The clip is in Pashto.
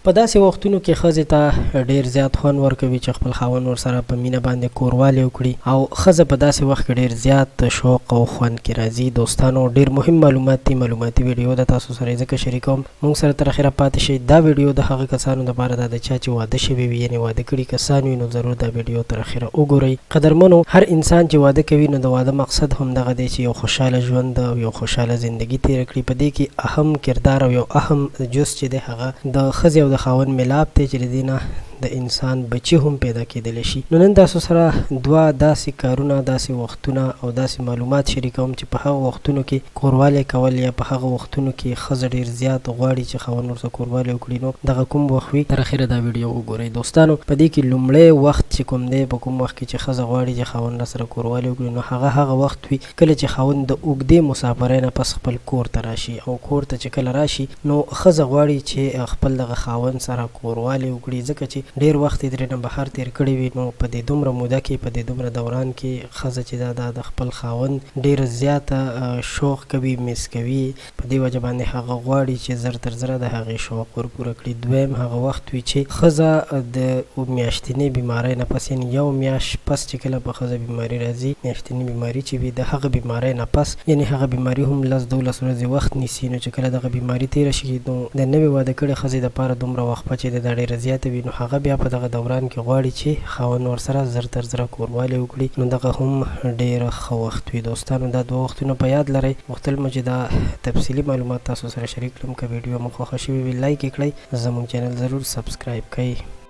په داسې وختونو کې ښځې ته ډېر زیات خوند ورکوي چې خپل خاوند ورسره په مینه باندې کوروالی وکړي او ښځه په داسې وخت کې ډېر زیات شوق او خوند کې راځي. دوستانو ډېر مهم معلومات دي، معلوماتي ویډیو د تاسو سره ځکه شریکوم، موږ سره تر اخره پاتې شئ. دا ویډیو د هغه کسانو لپاره ده چا چې واده شوي وي یعنې واده کړي کسان وي، نو ضرور دا ویډیو تر اخره وګورئ. قدرمنو، هر انسان چې واده کوي نو د واده مقصد هم دغه دی چې یو خوشحاله ژوند او یو خوشحاله زندگی تېره کړي. په دې کې اهم کردار او یو اهم جز چې دی هغه د ښځې او د خاوند ملاپ دی چې د دې نه د انسان بچي هم پیدا کېدلی شي. نو نن تاسو سره دوه داسې کارونه، داسې وختونه او داسې معلومات شریکوم چې په هغه وختونو کې کوروالی کول یا په هغه وختونو کې ښځه ډېر زیات غواړي چې خاوند ورسره کوروالی وکړي. نو دغه کوم وخت وي تر اخره دا ویډیو وګورئ. دوستانو، په دې کې لومړی وخت چې کوم دی، په کوم وخت کې چې ښځه غواړي چې خاوند راسره کوروالی وکړي، نو هغه وخت وي کله چې خاوند د اوږدې مسافرۍ نه پس خپل کور ته راشي. او کور ته چې کله راشي نو ښځه غواړي چې خپل دغه خاوند سره کوروالی وکړي، ځکه چې ډېر وخت یې ترېنه بهر تېر کړی وي. نو په دې دومره موده کې، په دې دومره دوران کې ښځه چې دا د خپل خاوند ډېره زیاته شوق کوي، مس کوي. په دې وجه باندې هغه غواړي چې زر تر زره د هغې شوق ورپوره کړي. دویم هغه وخت وي چې ښځه د میاشتنۍ بیمارۍ نه پس، یعنې یو میاشت پس چې کله په ښځه بیماري راځي، میاشتنۍ بیماري چې وي، د هغه بیمارۍ نه پس، یعنې هغه بیماري هم 10-12 ورځې وخت نیسي. نو چې کله دغه بیماري تېره شي نو د نوې واده کړې ښځې دپاره دومره وقفه چې ده دا ډېره زیاته وي. نو هغه بیا په دغه دوران کې غواړي چې خاوند ورسره زر تر زره کوروالی وکړي. نو دغه هم ډېره ښه وخت وي. دوستانو، دا دوه وختونه په یاد لرئ. غوښتل مو چې دا تفصیلي معلومات تاسو سره شریک کړم. که ویډیو مو خوښه شوې وي لایک یې کړئ، زموږ چینل ضرور سبسکرایب کړئ.